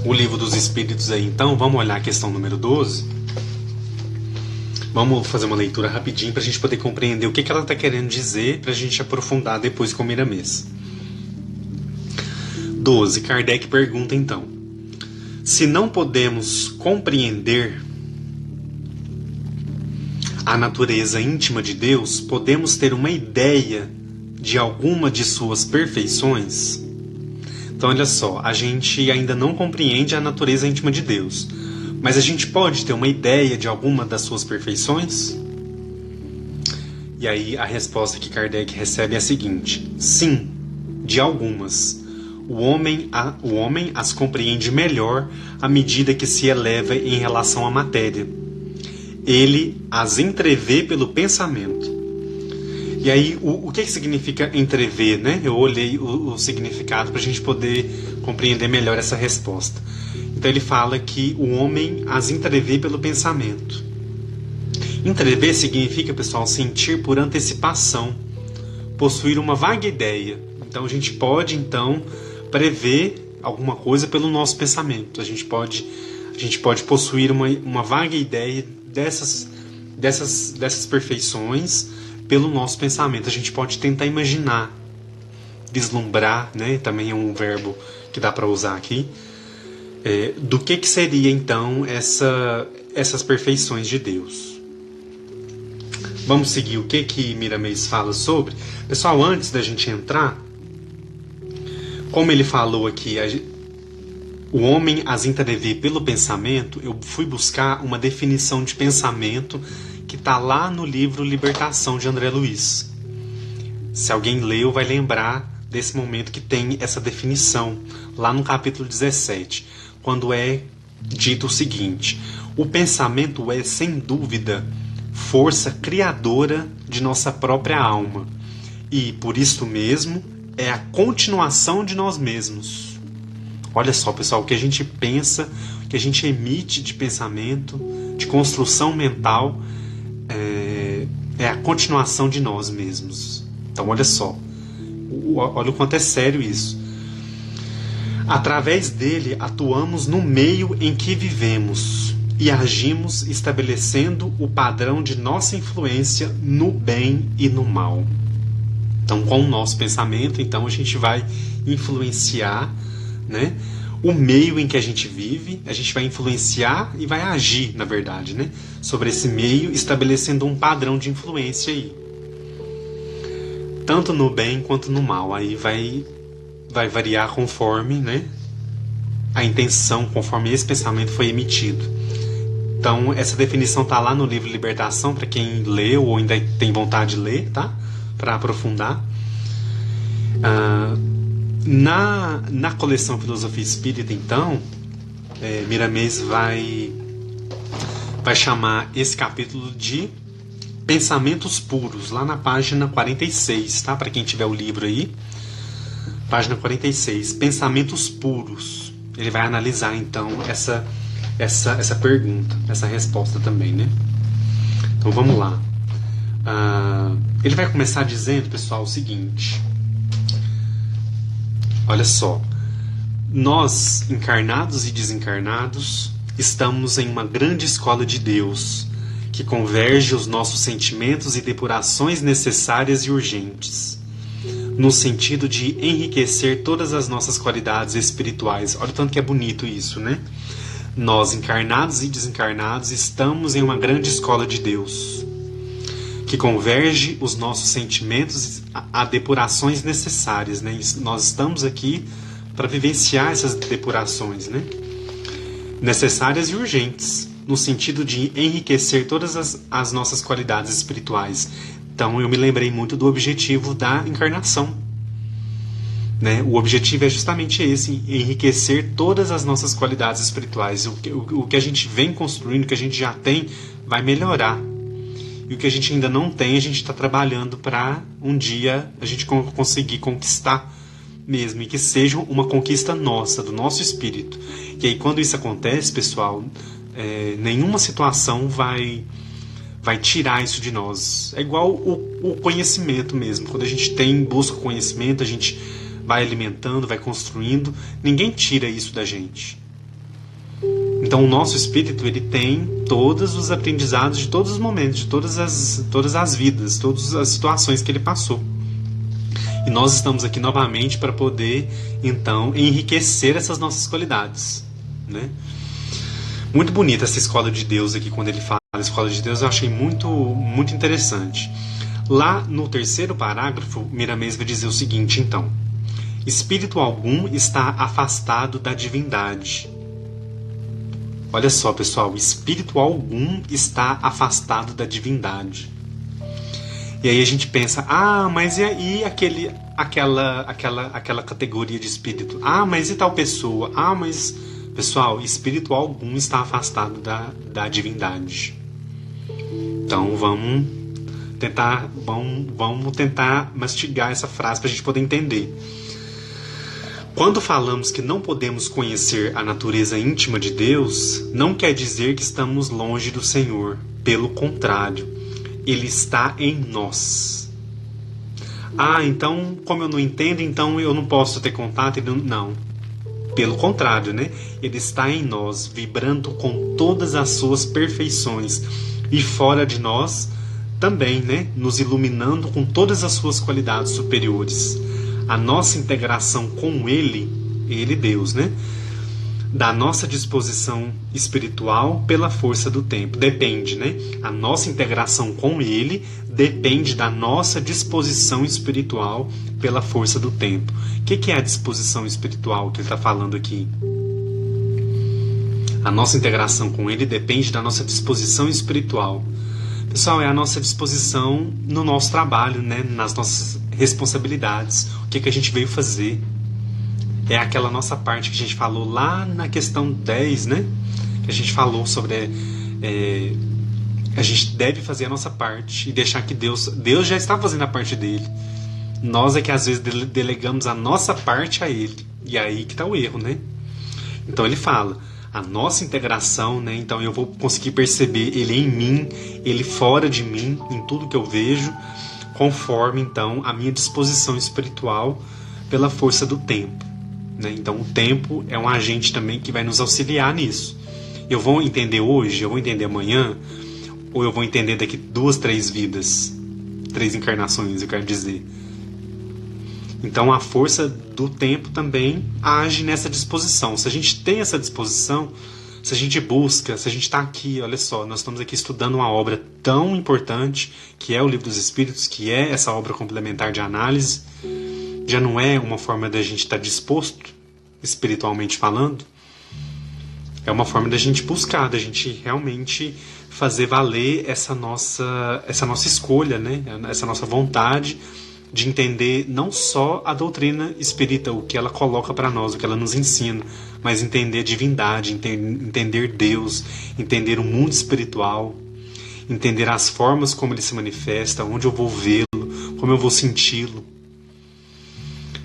o Livro dos Espíritos aí, então, vamos olhar a questão número 12. Vamos fazer uma leitura rapidinho para a gente poder compreender o que ela está querendo dizer, para a gente aprofundar depois com o Miramês. 12. Kardec pergunta então: se não podemos compreender a natureza íntima de Deus, podemos ter uma ideia de alguma de suas perfeições? Então, olha só, a gente ainda não compreende a natureza íntima de Deus, mas a gente pode ter uma ideia de alguma das suas perfeições? E aí a resposta que Kardec recebe é a seguinte: sim, de algumas. O homem as compreende melhor à medida que se eleva em relação à matéria. Ele as entrevê pelo pensamento. E aí, o que significa entrever, né? Eu olhei o significado para a gente poder compreender melhor essa resposta. Então ele fala que o homem as entrevê pelo pensamento. Entrever significa, pessoal, sentir por antecipação, possuir uma vaga ideia. Então a gente pode, então, prever alguma coisa pelo nosso pensamento. A gente pode possuir uma vaga ideia dessas perfeições pelo nosso pensamento. A gente pode tentar imaginar, vislumbrar, né? Também é um verbo que dá para usar aqui. Do que seria então essas perfeições de Deus. Vamos seguir o que Miramês fala sobre. Pessoal, antes da gente entrar, como ele falou aqui, o homem as entrevê pelo pensamento, eu fui buscar uma definição de pensamento que está lá no livro Libertação de André Luiz. Se alguém leu, vai lembrar desse momento que tem essa definição, lá no capítulo 17, quando é dito o seguinte: o pensamento é, sem dúvida, força criadora de nossa própria alma, e, por isto mesmo, é a continuação de nós mesmos. Olha só, pessoal, o que a gente pensa, o que a gente emite de pensamento, de construção mental, é a continuação de nós mesmos. Então, olha só, olha o quanto é sério isso. Através dele, atuamos no meio em que vivemos e agimos estabelecendo o padrão de nossa influência no bem e no mal. Então, com o nosso pensamento, então, a gente vai influenciar, né, o meio em que a gente vive, a gente vai influenciar e vai agir, na verdade, né, sobre esse meio, estabelecendo um padrão de influência aí. Tanto no bem quanto no mal. Aí vai variar conforme, né, a intenção, conforme esse pensamento foi emitido. Então, essa definição está lá no livro Libertação, para quem leu ou ainda tem vontade de ler, tá? Para aprofundar. Na coleção Filosofia Espírita, então, Miramês vai chamar esse capítulo de Pensamentos Puros, lá na página 46, tá? Para quem tiver o livro aí, página 46, Pensamentos Puros. Ele vai analisar, então, essa pergunta, essa resposta também, né? Então, vamos lá. Ele vai começar dizendo, pessoal, o seguinte: olha só, nós, encarnados e desencarnados, estamos em uma grande escola de Deus, que converge os nossos sentimentos e depurações necessárias e urgentes, no sentido de enriquecer todas as nossas qualidades espirituais. Olha o tanto que é bonito isso, né? Nós, encarnados e desencarnados, estamos em uma grande escola de Deus, que converge os nossos sentimentos a depurações necessárias, né? Nós estamos aqui para vivenciar essas depurações, né? Necessárias e urgentes, no sentido de enriquecer todas as nossas qualidades espirituais. Então eu me lembrei muito do objetivo da encarnação, né? O objetivo é justamente esse, enriquecer todas as nossas qualidades espirituais. O que a gente vem construindo, o que a gente já tem, vai melhorar. E o que a gente ainda não tem, a gente está trabalhando para um dia a gente conseguir conquistar mesmo. E que seja uma conquista nossa, do nosso espírito. E aí quando isso acontece, pessoal, nenhuma situação vai tirar isso de nós. É igual o conhecimento mesmo. Quando a gente busca conhecimento, a gente vai alimentando, vai construindo, ninguém tira isso da gente. Então o nosso espírito, ele tem todos os aprendizados de todos os momentos, de todas as vidas, todas as situações que ele passou. E nós estamos aqui novamente para poder, então, enriquecer essas nossas qualidades, né? Muito bonita essa escola de Deus aqui, quando ele fala da escola de Deus, eu achei muito, muito interessante. Lá no terceiro parágrafo, Miramês vai dizer o seguinte, então: espírito algum está afastado da divindade. Olha só, pessoal, espírito algum está afastado da divindade. E aí a gente pensa, mas e aí aquela categoria de espírito? Mas e tal pessoa? Mas, pessoal, espírito algum está afastado da divindade. Então vamos tentar mastigar essa frase para a gente poder entender. Quando falamos que não podemos conhecer a natureza íntima de Deus, não quer dizer que estamos longe do Senhor. Pelo contrário, Ele está em nós. Então, como eu não entendo, então eu não posso ter contato? Não. Pelo contrário, né? Ele está em nós, vibrando com todas as suas perfeições. E fora de nós, também, né? Nos iluminando com todas as suas qualidades superiores. A nossa integração com Ele, Deus, né? Da nossa disposição espiritual pela força do tempo. Depende, né? A nossa integração com Ele depende da nossa disposição espiritual pela força do tempo. O que é a disposição espiritual que ele está falando aqui? A nossa integração com Ele depende da nossa disposição espiritual. Pessoal, é a nossa disposição no nosso trabalho, né? Nas nossas responsabilidades. O que a gente veio fazer. É aquela nossa parte que a gente falou lá na questão 10, né? Que a gente falou sobre a gente deve fazer a nossa parte e deixar que Deus já está fazendo a parte dele. Nós é que às vezes delegamos a nossa parte a Ele. E aí que está o erro, né? Então ele fala, a nossa integração, né? Então eu vou conseguir perceber Ele em mim, Ele fora de mim, em tudo que eu vejo, conforme então a minha disposição espiritual pela força do tempo, né? Então o tempo é um agente também que vai nos auxiliar nisso. Eu vou entender hoje, eu vou entender amanhã, ou eu vou entender daqui 2, 3 vidas, 3 encarnações, eu quero dizer. Então a força do tempo também age nessa disposição. Se a gente tem essa disposição, se a gente busca, se a gente está aqui, olha só, nós estamos aqui estudando uma obra tão importante, que é o Livro dos Espíritos, que é essa obra complementar de análise, já não é uma forma da gente estar disposto, espiritualmente falando, é uma forma da gente buscar, da gente realmente fazer valer essa nossa escolha, né? Essa nossa vontade de entender não só a doutrina espírita, o que ela coloca para nós, o que ela nos ensina, mas entender a divindade, entender Deus, entender o mundo espiritual, entender as formas como ele se manifesta, onde eu vou vê-lo, como eu vou senti-lo.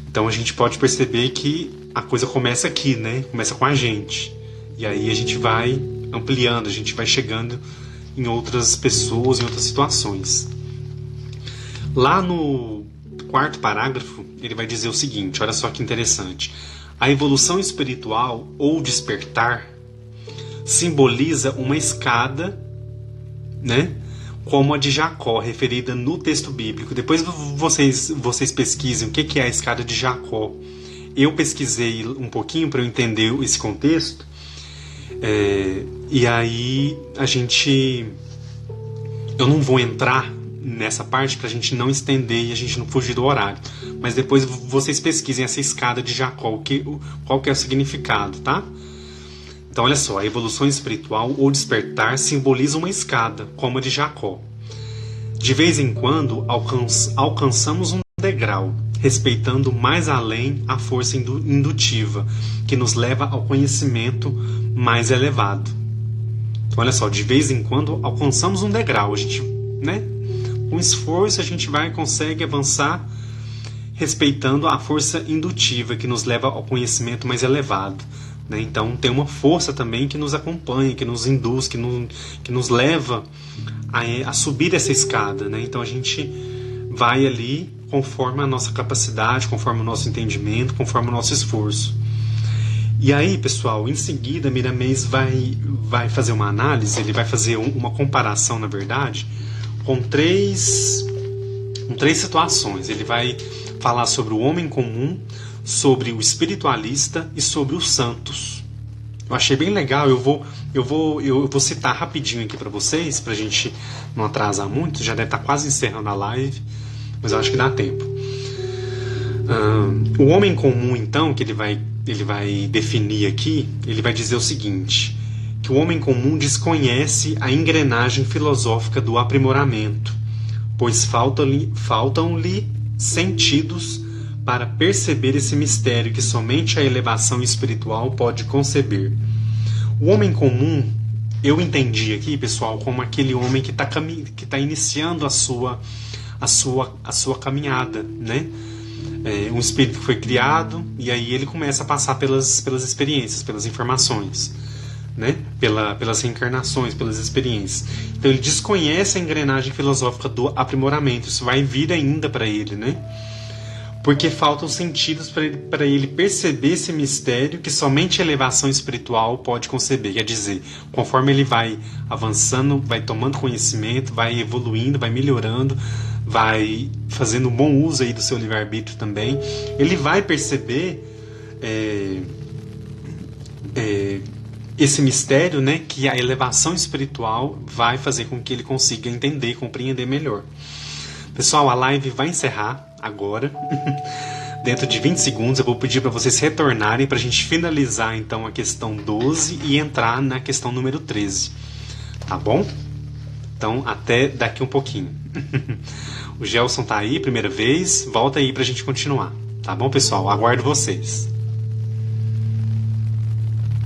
Então a gente pode perceber que a coisa começa aqui, né? Começa com a gente. E aí a gente vai ampliando, a gente vai chegando em outras pessoas, em outras situações. Lá no 4º parágrafo, ele vai dizer o seguinte, olha só que interessante. A evolução espiritual, ou despertar, simboliza uma escada né? Como a de Jacó, referida no texto bíblico. Depois vocês pesquisem o que é a escada de Jacó. Eu pesquisei um pouquinho para eu entender esse contexto. E aí eu não vou entrar nessa parte para a gente não estender e a gente não fugir do horário. Mas depois vocês pesquisem essa escada de Jacó, qual que é o significado, tá? Então, olha só, a evolução espiritual ou despertar simboliza uma escada, como a de Jacó. De vez em quando, alcançamos um degrau, respeitando mais além a força indutiva, que nos leva ao conhecimento mais elevado. Então, olha só, de vez em quando alcançamos um degrau, a gente, né? Com esforço a gente consegue avançar, respeitando a força indutiva, que nos leva ao conhecimento mais elevado. Então tem uma força também que nos acompanha, que nos induz, que nos leva a subir essa escada, né? Então a gente vai ali conforme a nossa capacidade, conforme o nosso entendimento, conforme o nosso esforço. E aí, pessoal, em seguida Miramês vai fazer uma análise, ele vai fazer uma comparação, na verdade, com três situações. Ele vai falar sobre o homem comum, sobre o espiritualista e sobre os santos. Eu achei bem legal. Eu vou citar rapidinho aqui para vocês, para a gente não atrasar muito. Já deve estar quase encerrando a live, mas eu acho que dá tempo. O homem comum, então, que ele vai definir aqui, ele vai dizer o seguinte: que o homem comum desconhece a engrenagem filosófica do aprimoramento, pois faltam-lhe sentidos para perceber esse mistério que somente a elevação espiritual pode conceber. O homem comum, eu entendi aqui, pessoal, como aquele homem que está iniciando a sua caminhada, né? Um espírito que foi criado e aí ele começa a passar pelas experiências, pelas informações, né? Pelas reencarnações, pelas experiências. Então ele desconhece a engrenagem filosófica do aprimoramento. Isso vai vir ainda para ele, né? Porque faltam sentidos para ele perceber esse mistério que somente a elevação espiritual pode conceber. Quer dizer, conforme ele vai avançando, vai tomando conhecimento, vai evoluindo, vai melhorando, vai fazendo um bom uso aí do seu livre-arbítrio também, ele vai perceber esse mistério, né, que a elevação espiritual vai fazer com que ele consiga entender e compreender melhor. Pessoal, a live vai encerrar agora. Dentro de 20 segundos eu vou pedir para vocês retornarem para a gente finalizar então a questão 12 e entrar na questão número 13. Tá bom? Então até daqui um pouquinho. O Gelson tá aí, primeira vez. Volta aí para a gente continuar. Tá bom, pessoal? Aguardo vocês.